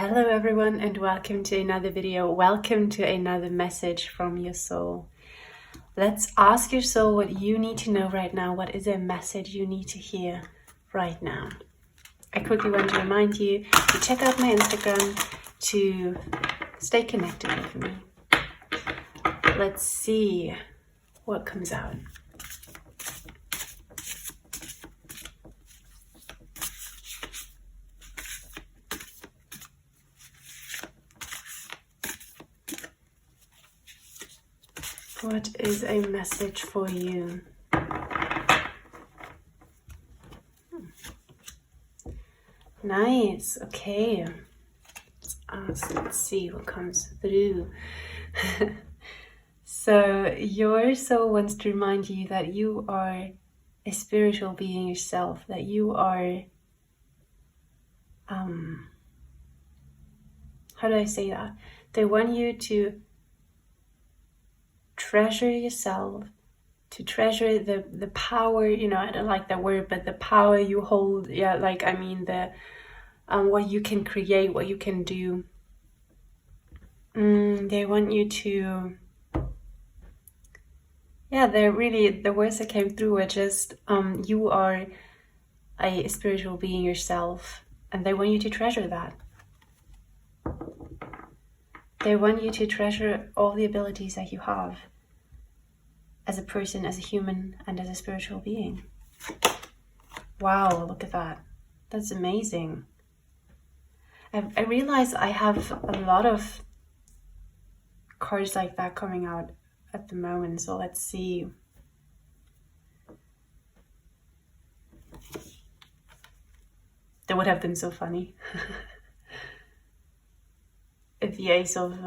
Hello everyone and welcome to another video. Welcome to another message from your soul. Let's ask your soul what you need to know right now. What is a message you need to hear right now? I quickly want to remind you to check out my Instagram to stay connected with me. Let's see what comes out. What is a message for you? Nice. Okay. Let's see what comes through. So your soul wants to remind you that you are a spiritual being yourself, that you are, how do I say that? They want you to treasure yourself, to treasure the power, I don't like that word, but the power you hold, the what you can create, what you can do. They want you to, they're really, the words that came through are just, you are a spiritual being yourself, and they want you to treasure that. They want you to treasure all the abilities that you have as a person, as a human, and as a spiritual being. Wow, look at that. That's amazing. I realize I have a lot of cards like that coming out at the moment, so let's see. That would have been so funny. If the Ace of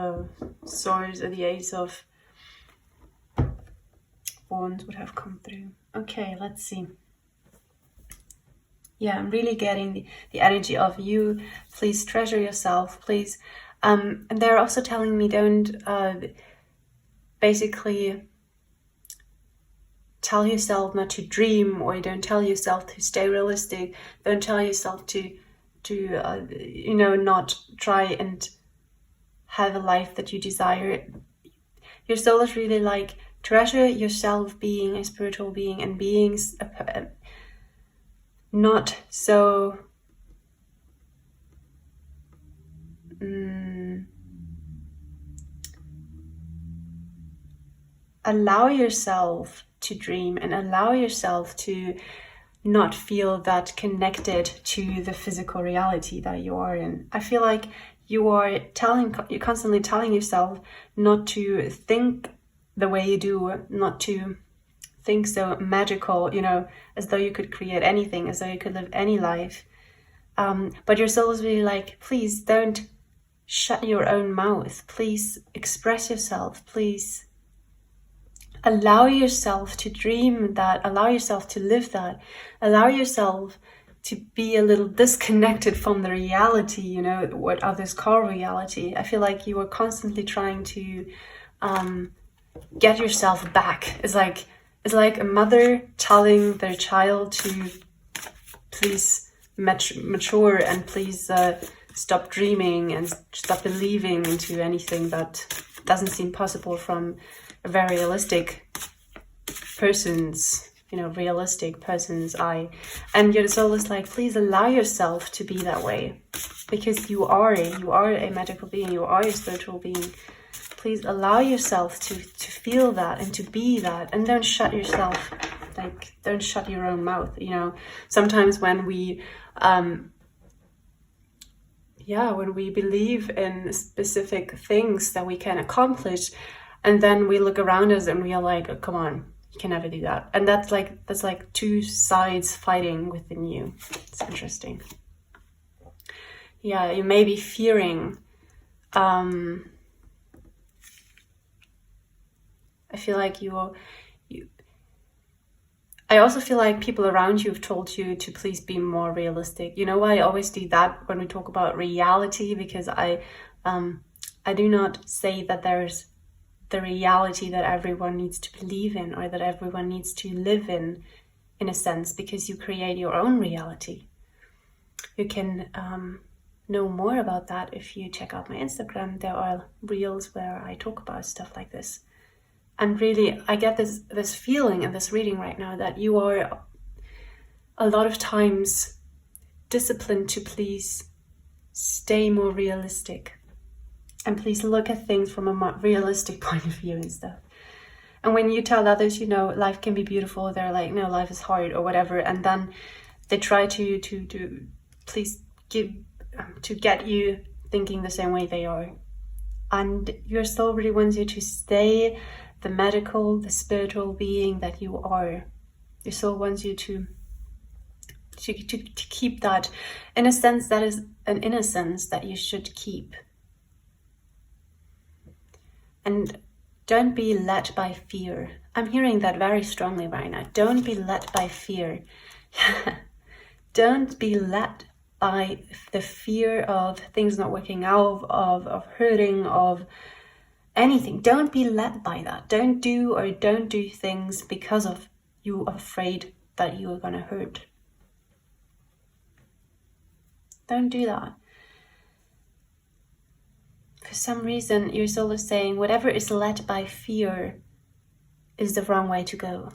Swords or the Ace of Wands would have come through. Okay, let's see. Yeah, I'm really getting the energy of you. Please treasure yourself, please. And they're also telling me don't basically tell yourself not to dream, or don't tell yourself to stay realistic. Don't tell yourself to not try and have a life that you desire. Your soul is really like, treasure yourself being a spiritual being and being not so allow yourself to dream and allow yourself to not feel that connected to the physical reality that you are in. I feel like you're constantly telling yourself not to think the way you do, not to think so magical, as though you could create anything, as though you could live any life. But your soul is really like, please don't shut your own mouth. Please express yourself. Please allow yourself to dream that, allow yourself to live that, allow yourself to be a little disconnected from the reality, what others call reality. I feel like you are constantly trying to get yourself back. It's like a mother telling their child to please mature and please stop dreaming and stop believing into anything that doesn't seem possible from a very realistic person's eye. And your soul is like, please allow yourself to be that way, because you are a magical being, you are a spiritual being. Please allow yourself to feel that and to be that, and don't shut yourself, don't shut your own mouth. Sometimes when we when we believe in specific things that we can accomplish, and then we look around us and we are like, oh, come on, you can never do that. And that's like two sides fighting within you. It's interesting. Yeah, you may be fearing. I feel like I also feel like people around you have told you to please be more realistic. You know why I always do that when we talk about reality? Because I do not say that there's the reality that everyone needs to believe in, or that everyone needs to live in a sense, because you create your own reality. You can know more about that, if you check out my Instagram, there are reels where I talk about stuff like this. And really, I get this feeling in this reading right now that you are a lot of times disciplined to please stay more realistic. And please look at things from a more realistic point of view and stuff. And when you tell others, you know, life can be beautiful, they're like, no, life is hard or whatever. And then they try to please to get you thinking the same way they are. And your soul really wants you to stay the medical, the spiritual being that you are. Your soul wants you to keep that in a sense that is an innocence that you should keep. And don't be led by fear. I'm hearing that very strongly right now. Don't be led by fear. Don't be led by the fear of things not working out, of hurting, of anything. Don't be led by that. Don't do things because of you are afraid that you are going to hurt. Don't do that. For some reason, your soul is saying whatever is led by fear is the wrong way to go.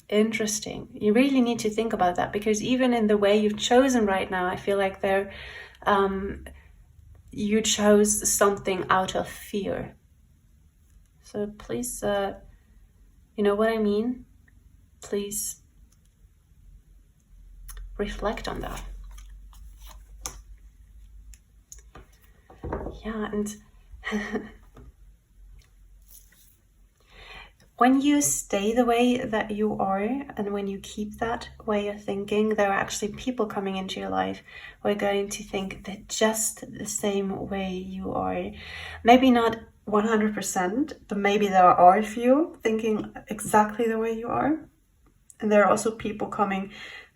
Interesting. You really need to think about that, because even in the way you've chosen right now, I feel like you chose something out of fear. So please, you know what I mean? Please reflect on that. Yeah, and when you stay the way that you are, and when you keep that way of thinking, there are actually people coming into your life who are going to think that just the same way you are. Maybe not 100%, but maybe there are a few thinking exactly the way you are. And there are also people coming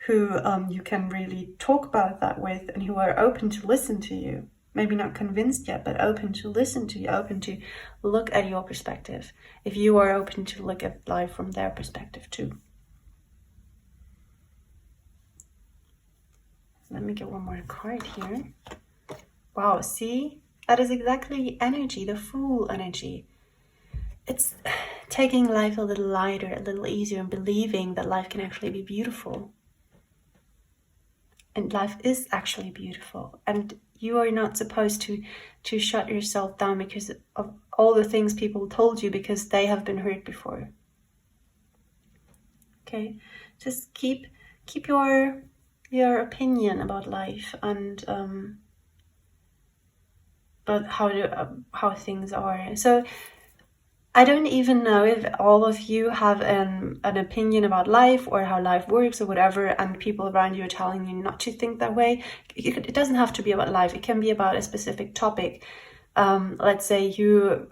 who you can really talk about that with, and who are open to listen to you. Maybe not convinced yet, but open to listen to you, open to look at your perspective. If you are open to look at life from their perspective too. Let me get one more card here. Wow, see? That is exactly energy, the Fool energy. It's taking life a little lighter, a little easier, and believing that life can actually be beautiful. And life is actually beautiful. And you are not supposed to shut yourself down because of all the things people told you, because they have been hurt before. Okay, just keep your opinion about life and about how things are. So I don't even know if all of you have an opinion about life or how life works or whatever, and people around you are telling you not to think that way. It doesn't have to be about life. It can be about a specific topic. Let's say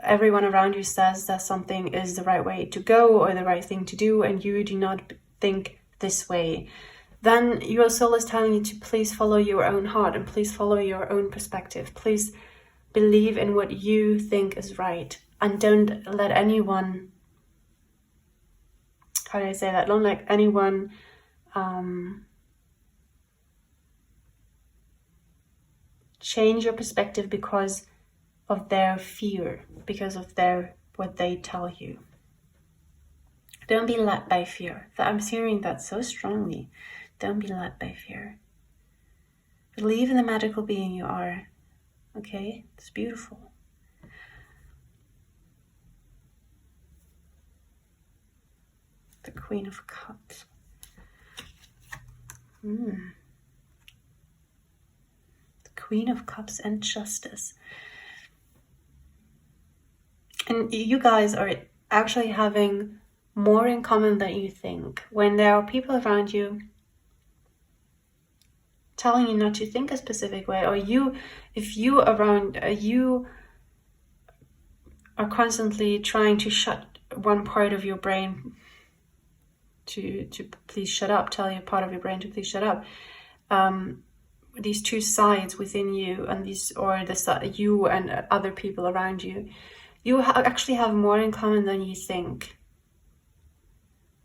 everyone around you says that something is the right way to go or the right thing to do, and you do not think this way. Then your soul is telling you to please follow your own heart and please follow your own perspective. Please believe in what you think is right. And don't let anyone, how do I say that? Don't let anyone change your perspective because of their fear, because of what they tell you. Don't be led by fear. I'm hearing that so strongly. Don't be led by fear. Believe in the magical being you are. Okay? It's beautiful. The Queen of Cups. The Queen of Cups and Justice. And you guys are actually having more in common than you think. When there are people around you telling you not to think a specific way, or if you are constantly trying to shut one part of your brain to please shut up, tell your part of your brain to please shut up. These two sides within you, and you and other people around you, actually have more in common than you think,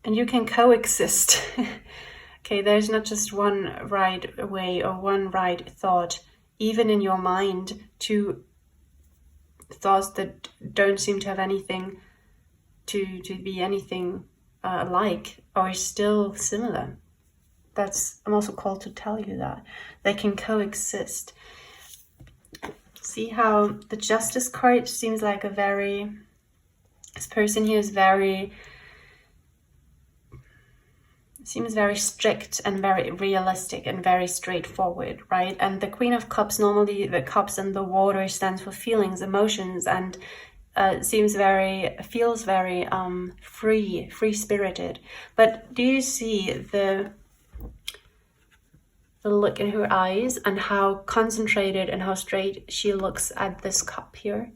and you can coexist. Okay, there's not just one right way or one right thought. even in your mind, two thoughts that don't seem to have anything to be anything alike are still similar. I'm also called to tell you that they can coexist. See how the Justice card seems like this person here seems very strict and very realistic and very straightforward, right? And the Queen of Cups, normally the cups and the water stands for feelings, emotions, and feels very free-spirited. But do you see the look in her eyes and how concentrated and how straight she looks at this cup here?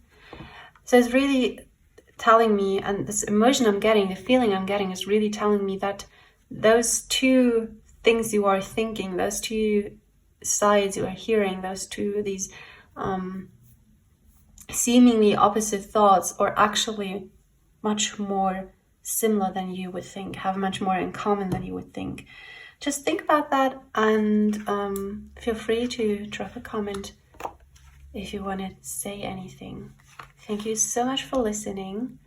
So it's really telling me, and this emotion I'm getting, the feeling I'm getting is really telling me that those two things you are thinking, those two sides you are hearing, these seemingly opposite thoughts are actually much more similar than you would think, have much more in common than you would think. Just think about that, and feel free to drop a comment if you want to say anything. Thank you so much for listening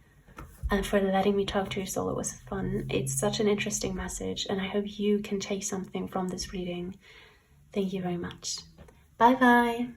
and for letting me talk to your soul. It was fun. It's such an interesting message, and I hope you can take something from this reading. Thank you very much. Bye bye.